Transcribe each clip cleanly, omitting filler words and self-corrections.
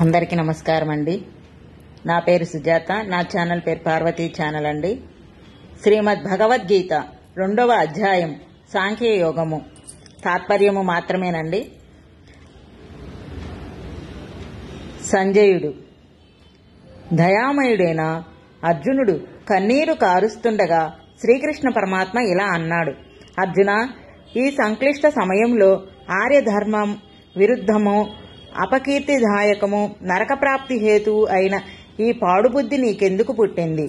అందరికీ నమస్కారం అండి. నా పేరు సుజాత. నా ఛానల్ పేరు పార్వతీ ఛానల్ అండి. శ్రీమద్ భగవద్గీత 2వ అధ్యాయం సాంఖ్యయోగము తాత్పర్యము మాత్రమేనండి. సంజయుడు దయామయుడైన అర్జునుడు కన్నీరు కారుస్తుండగా శ్రీకృష్ణ పరమాత్మ ఇలా అన్నాడు: అర్జున, ఈ సంక్లిష్ట సమయంలో ఆర్యధర్మం విరుద్ధము, అపకీర్తిదాయకము, నరకప్రాప్తి హేతువు అయిన ఈ పాడుబుద్ధి నీకెందుకు పుట్టింది?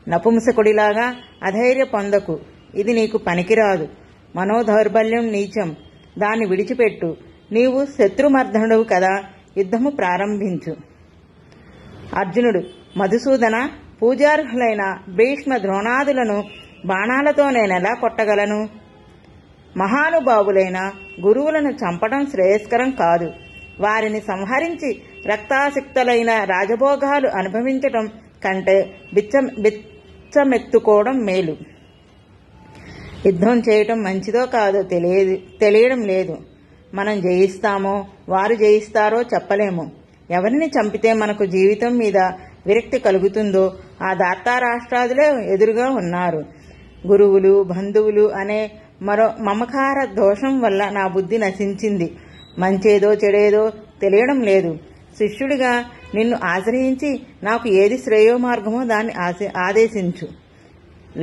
నపుంసకుడిలాగా అధైర్య పొందకు. ఇది నీకు పనికిరాదు. మనోదౌర్బల్యం నీచం. దాన్ని విడిచిపెట్టు. నీవు శత్రుమర్దనుడు కదా, యుద్ధము ప్రారంభించు. అర్జునుడు: మధుసూదన, పూజార్హులైన భీష్మ ద్రోణాదులను బాణాలతో నేనెలా కొట్టగలను? మహానుభావులైన గురువులను చంపడం శ్రేయస్కరం కాదు. వారిని సంహరించి రక్తాసక్తులైన రాజభోగాలు అనుభవించటం కంటే బిచ్చమెత్తుకోవడం మేలు. యుద్ధం చేయటం మంచిదో కాదో తెలియడం లేదు. మనం జయిస్తామో వారు జయిస్తారో చెప్పలేము. ఎవరిని చంపితే మనకు జీవితం మీద విరక్తి కలుగుతుందో ఆ దార్తారాష్ట్రాదులే ఎదురుగా ఉన్నారు. గురువులు బంధువులు అనే మరో మమకార దోషం వల్ల నా బుద్ధి నశించింది. మంచేదో చెడేదో తెలియడం లేదు. శిష్యుడిగా నిన్ను ఆశ్రయించి నాకు ఏది శ్రేయో మార్గమో దాన్ని ఆదేశించు.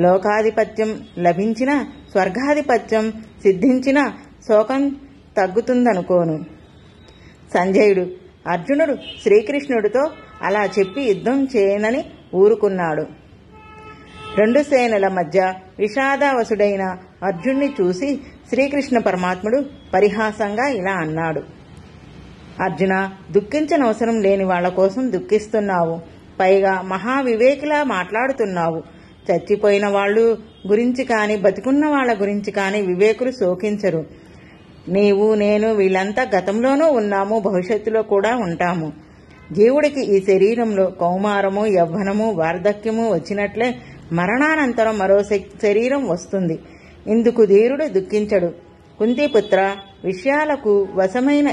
లోకాధిపత్యం లభించిన, స్వర్గాధిపత్యం సిద్ధించిన శోకం తగ్గుతుందనుకోను. సంజయుడు అర్జునుడు శ్రీకృష్ణుడితో అలా చెప్పి యుద్ధం చేయనని ఊరుకున్నాడు. 2 సేనల మధ్య విషాదావసుడైన అర్జున్ని చూసి శ్రీకృష్ణ పరమాత్ముడు పరిహాసంగా ఇలా అన్నాడు: అర్జున, దుఃఖించనవసరం లేని వాళ్ల కోసం దుఃఖిస్తున్నావు. పైగా మహావివేకిలా మాట్లాడుతున్నావు. చచ్చిపోయిన వాళ్ళు గురించి కాని బతికున్న వాళ్ల గురించి కాని వివేకులు శోకించరు. నీవు నేను వీళ్ళంతా గతంలోనూ ఉన్నాము, భవిష్యత్తులో కూడా ఉంటాము. జీవుడికి ఈ శరీరంలో కౌమారము, యవ్వనము, వార్ధక్యము వచ్చినట్లే మరణానంతరం మరో శరీరం వస్తుంది. ఇందుకు ధీరుడు దుఃఖించడు. కుంతిపుత్ర, విషయాలకు వశమైన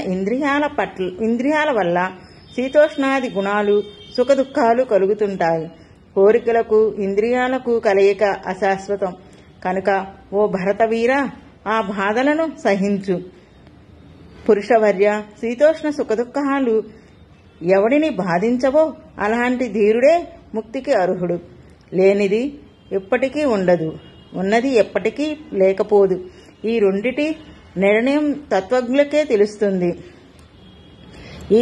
ఇంద్రియాల వల్ల శీతోష్ణాది గుణాలు సుఖదుఖాలు కలుగుతుంటాయి. కోరికలకు ఇంద్రియాలకు కలయిక అశాశ్వతం కనుక ఓ భరతవీర, ఆ బాధలను సహించు. పురుషవర్య, శీతోష్ణ సుఖదుఖాలు ఎవడిని బాధించవో అలాంటి ధీరుడే ముక్తికి అర్హుడు. లేనిది ఎప్పటికీ ఉండదు, ఉన్నది ఎప్పటికీ లేకపోదు. ఈ రెండిటి నిర్ణయం తత్వజ్ఞులకే తెలుస్తుంది. ఈ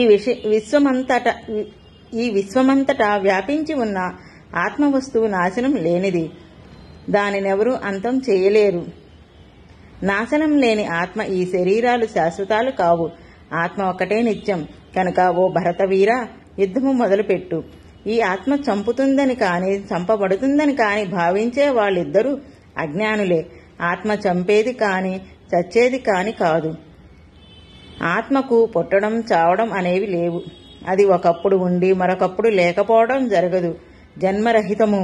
విశ్వమంతటా వ్యాపించి ఉన్న ఆత్మవస్తువు నాశనం లేనిది. దానినెవరూ అంతం చేయలేరు. నాశనం లేని ఆత్మ ఈ శరీరాలు శాశ్వతాలు కావు. ఆత్మ ఒక్కటే నిత్యం కనుక ఓ భరతవీర, యుద్ధము మొదలుపెట్టు. ఈ ఆత్మ చంపుతుందని కాని చంపబడుతుందని కాని భావించే వాళ్ళిద్దరూ అజ్ఞానులే. ఆత్మ చంపేది కాని చచ్చేది కాని కాదు. ఆత్మకు పుట్టడం చావడం అనేవి లేవు. అది ఒకప్పుడు ఉండి మరొకప్పుడు లేకపోవడం జరగదు. జన్మరహితము,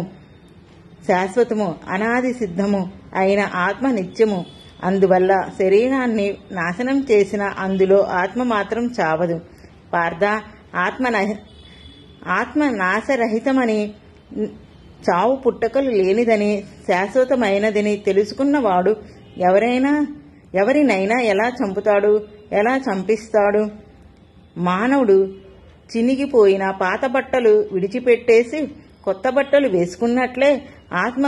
శాశ్వతము, అనాది సిద్ధము అయిన ఆత్మ నిత్యము. అందువల్ల శరీరాన్ని నాశనం చేసిన అందులో ఆత్మ మాత్రం చావదు. పార్థ, ఆత్మ నాశరహితమని, చావు పుట్టకలు లేనిదని, శాశ్వతమైనదని తెలుసుకున్నవాడు ఎవరినైనా ఎలా చంపుతాడు, ఎలా చంపిస్తాడు? మానవుడు చినిగిపోయిన పాత బట్టలు విడిచిపెట్టేసి కొత్త బట్టలు వేసుకున్నట్లే ఆత్మ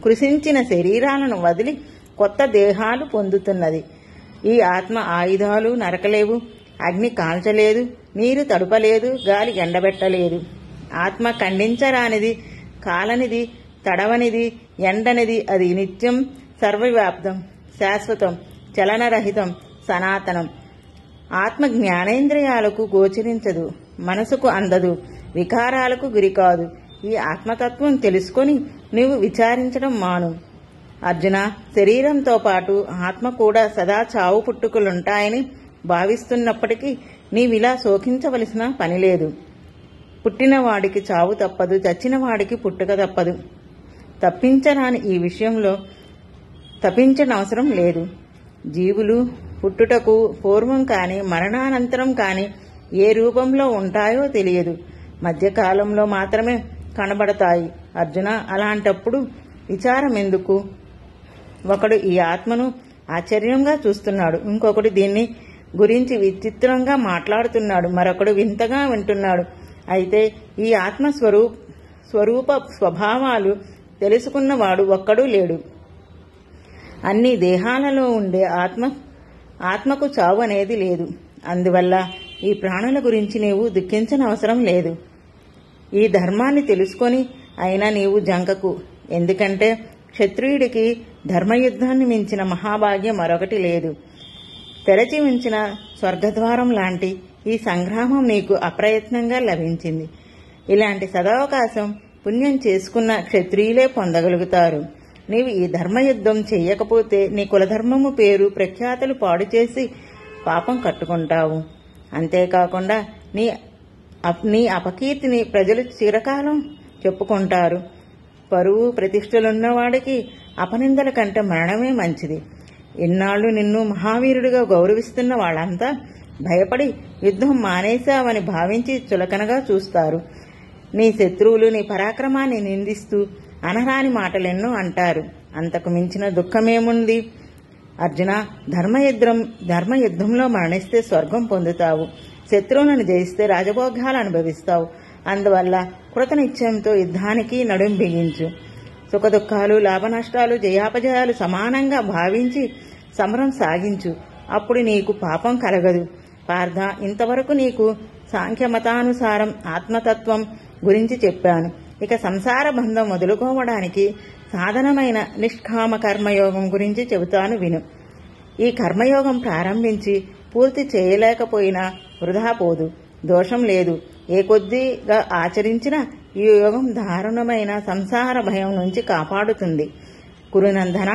కృశించిన శరీరాలను వదిలి కొత్త దేహాలు పొందుతున్నది. ఈ ఆత్మ ఆయుధాలు నరకలేవు, అగ్ని కాల్చలేదు, నీరు తడుపలేదు, గాలి ఎండబెట్టలేదు. ఆత్మ ఖండించరానిది, కాలనిది, తడవనిది, ఎండనిది. అది నిత్యం, సర్వవ్యాప్తం, శాశ్వతం, చలనరహితం, సనాతనం. ఆత్మ జ్ఞానేంద్రియాలకు గోచరించదు, మనసుకు అందదు, వికారాలకు గురికాదు. ఈ ఆత్మతత్వం తెలుసుకొని నీవు విచారించడం మాను. అర్జున, శరీరంతో పాటు ఆత్మ కూడా సదా చావు పుట్టుకలుంటాయని భావిస్తున్నప్పటికీ నీవిలా శోకించవలసిన పనిలేదు. పుట్టినవాడికి చావు తప్పదు, చచ్చినవాడికి పుట్టుక తప్పదు. తప్పించరాని ఈ విషయంలో తప్పించనవసరం లేదు. జీవులు పుట్టుటకు పూర్వం కాని మరణానంతరం కాని ఏ రూపంలో ఉంటాయో తెలియదు, మధ్యకాలంలో మాత్రమే కనబడతాయి. అర్జున, అలాంటప్పుడు విచారం ఎందుకు? ఒకడు ఈ ఆత్మను ఆశ్చర్యంగా చూస్తున్నాడు, ఇంకొకడు దీన్ని గురించి విచిత్రంగా మాట్లాడుతున్నాడు, మరొకడు వింతగా వింటున్నాడు. అయితే ఈ ఆత్మ స్వరూప స్వభావాలు తెలుసుకున్నవాడు ఒక్కడూ లేడు. అన్ని దేహాలలో ఉండే ఆత్మకు చావు అనేది లేదు. అందువల్ల ఈ ప్రాణుల గురించి నీవు దుఃఖించనవసరం లేదు. ఈ ధర్మాన్ని తెలుసుకొని అయినా నీవు జంకకు. ఎందుకంటే క్షత్రియుడికి ధర్మయుద్ధాన్ని మించిన మహాభాగ్యం మరొకటి లేదు. తెరచి ఉంచిన స్వర్గద్వారం లాంటి ఈ సంగ్రామం నీకు అప్రయత్నంగా లభించింది. ఇలాంటి సదవకాశం పుణ్యం చేసుకున్న క్షత్రియులే పొందగలుగుతారు. నీవు ఈ ధర్మయుద్ధం చెయ్యకపోతే నీ కులధర్మము పేరు ప్రఖ్యాతులు పాడు చేసి పాపం కట్టుకుంటావు. అంతేకాకుండా నీ అపకీర్తిని ప్రజలు చిరకాలం చెప్పుకుంటారు. పరువు ప్రతిష్టలున్నవాడికి అపనిందల కంటే మరణమే మంచిది. ఇన్నాళ్లు నిన్ను మహావీరుడిగా గౌరవిస్తున్న వాళ్ళంతా భయపడి యుద్ధం మానేశావని భావించి చులకనగా చూస్తారు. నీ శత్రువులు నీ పరాక్రమాన్ని నిందిస్తూ అనరాని మాటలెన్నో అంటారు. అంతకు మించిన దుఃఖమేముంది? అర్జున, ధర్మయుద్ధంలో మరణిస్తే స్వర్గం పొందుతావు, శత్రువులను జయిస్తే రాజభోగాలు అనుభవిస్తావు. అందువల్ల కృతనిశ్చయంతో యుద్ధానికి నడుం బిగించు. సుఖదుఖాలు, లాభనష్టాలు, జయాపజయాలు సమానంగా భావించి సమరం సాగించు. అప్పుడు నీకు పాపం కలగదు. పార్థ, ఇంతవరకు నీకు సాంఖ్యమతానుసారం ఆత్మతత్వం గురించి చెప్పాను. ఇక సంసార బంధం వదులుకోవడానికి సాధనమైన నిష్కామ కర్మయోగం గురించి చెబుతాను విను. ఈ కర్మయోగం ప్రారంభించి పూర్తి చేయలేకపోయినా వృధా పోదు, దోషం లేదు. ఏ కొద్దిగా ఆచరించినా ఈ యోగం దారుణమైన సంసార భయం నుంచి కాపాడుతుంది. కురునందన,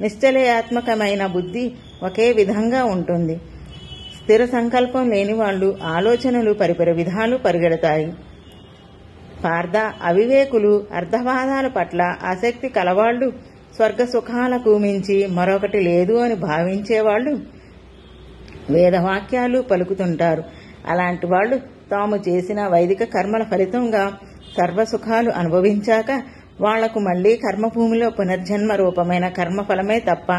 నిశ్చలయాత్మకమైన బుద్ధి ఒకే విధంగా ఉంటుంది. స్థిర సంకల్పం లేని వాళ్ళు ఆలోచనలు పరిపరి విధాలు పరిగెడతాయి. పార్థ, అవివేకులు, అర్ధవాదాల పట్ల ఆసక్తి కలవాళ్లు, స్వర్గ సుఖాలకు మించి మరొకటి లేదు అని భావించేవాళ్లు వేదవాక్యాలు పలుకుతుంటారు. అలాంటి వాళ్లు తాము చేసిన వైదిక కర్మల ఫలితంగా సర్వసుఖాలు అనుభవించాక వాళ్లకు మళ్లీ కర్మభూమిలో పునర్జన్మ రూపమైన కర్మఫలమే తప్ప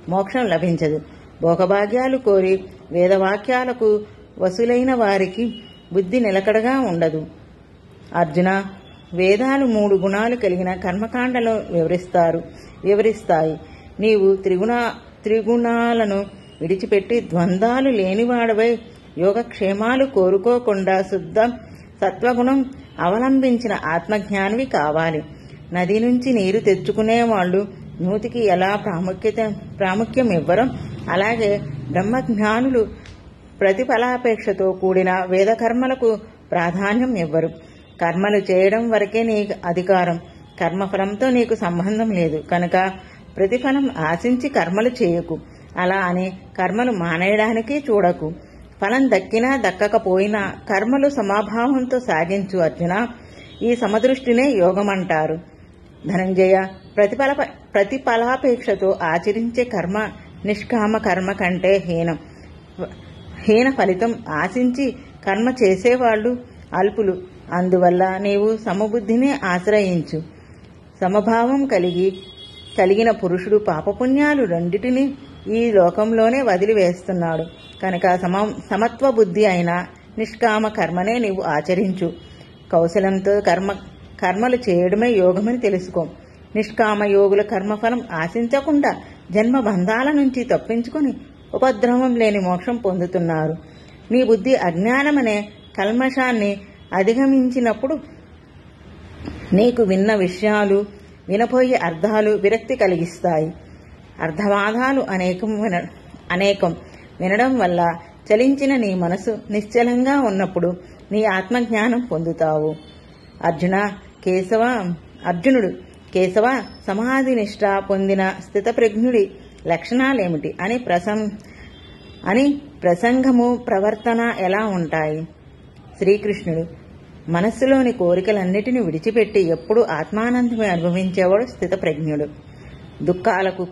మోక్షం లభించదు. భోగభాగ్యాలు కోరి వేదవాక్యాలకు వసులైన వారికి బుద్ధి నిలకడగా ఉండదు. అర్జున, వేదాలు 3 గుణాలు కలిగిన కర్మకాండలో వివరిస్తాయి. నీవు త్రిగుణాలను విడిచిపెట్టి ద్వంద్వాలు లేనివాడవై యోగక్షేమాలు కోరుకోకుండా శుద్ధ సత్వగుణం అవలంబించిన ఆత్మజ్ఞానివి కావాలి. నది నుంచి నీరు తెచ్చుకునేవాళ్లు నూతికి ఎలా ప్రాముఖ్యం ఇవ్వరో అలాగే బ్రహ్మజ్ఞానులు ప్రతిఫలాపేక్షతో కూడిన వేదకర్మలకు ప్రాధాన్యం ఇవ్వరు. కర్మలు చేయడం వరకే నీ అధికారం, కర్మఫలంతో నీకు సంబంధం లేదు. కనుక ప్రతిఫలం ఆశించి కర్మలు చేయకు. అలా అని కర్మలు మానేయడానికి చూడకు. ఫలం దక్కినా దక్కకపోయినా కర్మలు సమభావంతో సాగించు. అర్జున, ఈ సమదృష్టినే యోగమంటారు. ధనంజయ, ప్రతిఫలాపేక్షతో ఆచరించే కర్మ నిష్కామ కర్మ కంటే హీన ఫలితం ఆశించి కర్మ చేసేవాళ్లు అల్పులు. అందువల్ల నీవు సమబుద్ధిని ఆశ్రయించు. సమభావం కలిగిన పురుషుడు పాపపుణ్యాలు రెండిటినీ ఈ లోకంలోనే వదిలివేస్తున్నాడు. కనుక సమత్వ బుద్ధి అయిన నిష్కామ కర్మనే నీవు ఆచరించు. కౌశలంతో కర్మలు చేయడమే యోగమని తెలుసుకో. నిష్కామ యోగుల కర్మఫలం ఆశించకుండా జన్మ బంధాల నుంచి తప్పించుకుని ఉపద్రవం లేని మోక్షం పొందుతున్నారు. నీ బుద్ధి అజ్ఞానమనే కల్మషాన్ని అధిగమించినప్పుడు నీకు విన్న విషయాలు, వినపోయే అర్థాలు విరక్తి కలిగిస్తాయి. అర్థవాదాలు అనేకం వినడం వల్ల చలించిన నీ మనసు నిశ్చలంగా ఉన్నప్పుడు నీ ఆత్మజ్ఞానం పొందుతావు. అర్జునుడు కేశవ, సమాధి నిష్ఠ పొందిన స్థితప్రజ్ఞుడి లక్షణాలేమిటి అని ప్రసంగము ప్రవర్తన ఎలా ఉంటాయి? శ్రీకృష్ణుడు, మనస్సులోని కోరికలన్నిటినీ విడిచిపెట్టి ఎప్పుడూ ఆత్మానందమే అనుభవించేవాడు స్థితప్రజ్ఞుడు. దుఃఖాలకు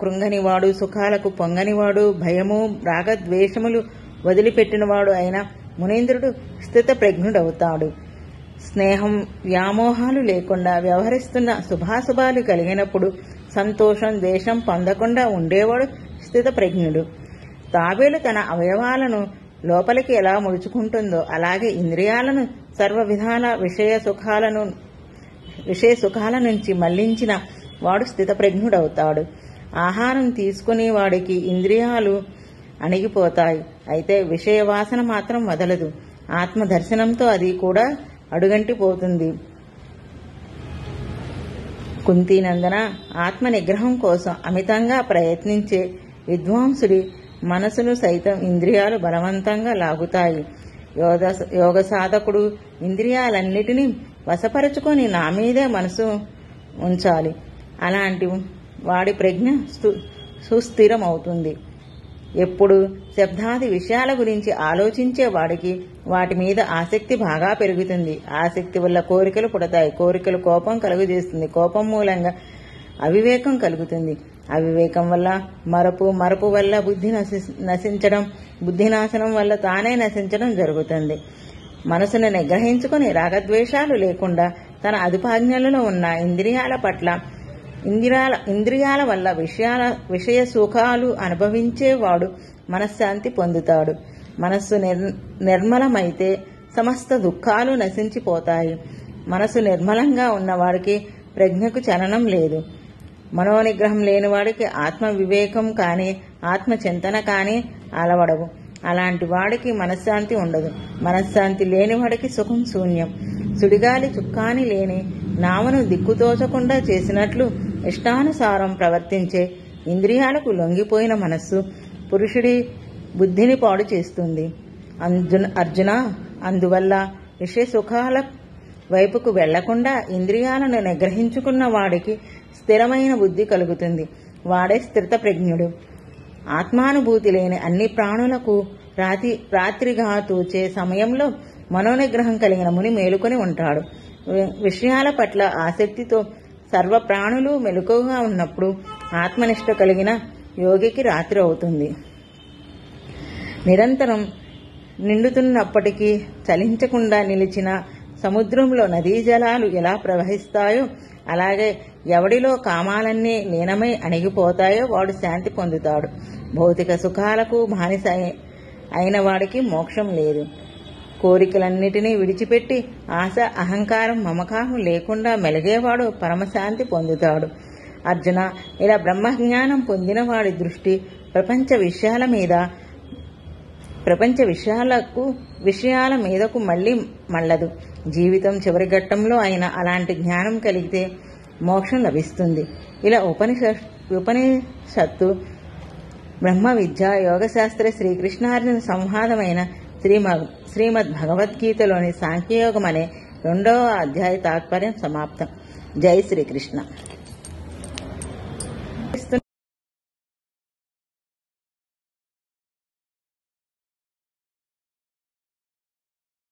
కృంగనివాడు, సుఖాలకు పొంగనివాడు, భయము రాగద్వేషములు వదిలిపెట్టినవాడు అయిన మునీంద్రుడు స్థితప్రజ్ఞుడవుతాడు. స్నేహం, వ్యామోహాలు లేకుండా వ్యవహరిస్తున్న శుభాశుభాలు కలిగినప్పుడు సంతోషం, ద్వేషం పొందకుండా ఉండేవాడు స్థితప్రజ్ఞుడు. తాబేలు తన అవయవాలను లోపలికి ఎలా ముడుచుకుంటుందో అలాగే ఇంద్రియాలను సర్వ విధాల విషయ సుఖాల నుంచి మళ్లించిన వాడు స్థితప్రజ్ఞుడవుతాడు. ఆహారం తీసుకునే వాడికి ఇంద్రియాలు అణిగిపోతాయి, అయితే విషయ వాసన మాత్రం వదలదు. ఆత్మదర్శనంతో అది కూడా అడుగంటిపోతుంది. కుంతీనందన, ఆత్మ నిగ్రహం కోసం అమితంగా ప్రయత్నించే విద్వాంసుడి మనసును సైతం ఇంద్రియాలు బలవంతంగా లాగుతాయి. యోగ సాధకుడు ఇంద్రియాలన్నిటినీ వశపరుచుకొని నా మీదే మనసు ఉంచాలి. అలాంటి వాడి ప్రజ్ఞ సుస్థిరమవుతుంది. ఎప్పుడు శబ్దాది విషయాల గురించి ఆలోచించే వాడికి వాటి మీద ఆసక్తి బాగా పెరుగుతుంది. ఆసక్తి వల్ల కోరికలు పుడతాయి. కోరికలు కోపం కలుగజేస్తుంది. కోపం మూలంగా అవివేకం కలుగుతుంది. అవివేకం వల్ల మరపు వల్ల బుద్ధి నశించడం, బుద్ధి నాశనం వల్ల తానే నశించడం జరుగుతుంది. మనసును నిగ్రహించుకుని రాగద్వేషాలు లేకుండా తన అదుపాజ్ఞలలో ఉన్న ఇంద్రియాల పట్ల ఇంద్రియాల వల్ల విషయ సుఖాలు అనుభవించేవాడు మనశ్శాంతి పొందుతాడు. మనస్సు నిర్మలమైతే సమస్త దుఃఖాలు నశించిపోతాయి. మనసు నిర్మలంగా ఉన్నవాడికి ప్రజ్ఞకు చలనం లేదు. మనోనిగ్రహం లేనివాడికి ఆత్మ వివేకం కానీ ఆత్మ చింతన కానీ అలవడవు. అలాంటి వాడికి మనశ్శాంతి ఉండదు. మనశ్శాంతి లేనివాడికి సుఖం శూన్యం. సుడిగాలి చుక్కాని లేని నావను దిక్కుతోచకుండా చేసినట్లు ఇష్టానుసారం ప్రవర్తించే ఇంద్రియాలకు లొంగిపోయిన మనస్సు పురుషుడి బుద్ధిని పాడు చేస్తుంది. అర్జున, అందువల్ల విషయ సుఖాల వైపుకు వెళ్లకుండా ఇంద్రియాలను నిగ్రహించుకున్న వాడికి స్థిరమైన బుద్ధి కలుగుతుంది. వాడే స్థితప్రజ్ఞుడు. ఆత్మానుభూతి లేని అన్ని ప్రాణులకు రాత్రిగా తూచే సమయంలో మనోనిగ్రహం కలిగిన ముని మేలుకొని ఉంటాడు. విషయాల పట్ల ఆసక్తితో సర్వ ప్రాణులు మెలకువగా ఉన్నప్పుడు ఆత్మనిష్ట కలిగిన యోగికి రాత్రి అవుతుంది. నిరంతరం నిండుతున్నప్పటికీ చలించకుండా నిలిచిన సముద్రంలో నదీ జలాలు ఎలా ప్రవహిస్తాయో అలాగే ఎవడిలో కామాలన్నీ లీనమై అణిగిపోతాయో వాడు శాంతి పొందుతాడు. భౌతిక సుఖాలకు బానిస అయిన వాడికి మోక్షం లేదు. కోరికలన్నిటినీ విడిచిపెట్టి ఆశ, అహంకారం, మమకారం లేకుండా మెలిగేవాడు పరమశాంతి పొందుతాడు. అర్జున, ఇలా బ్రహ్మజ్ఞానం పొందిన వాడి దృష్టి విషయాల మీదకు మళ్లీ మళ్ళదు. జీవితం చివరి ఘట్టంలో అయినా అలాంటి జ్ఞానం కలిగితే మోక్షం లభిస్తుంది. ఇలా ఉపనిషత్తు, బ్రహ్మ విద్య, యోగశాస్త్ర, శ్రీకృష్ణార్జున సంవాదమైన శ్రీమద్ భగవద్గీతలోని సాంఖ్యయోగం అనే 2వ అధ్యాయ తాత్పర్యం సమాప్తం. జై శ్రీకృష్ణ.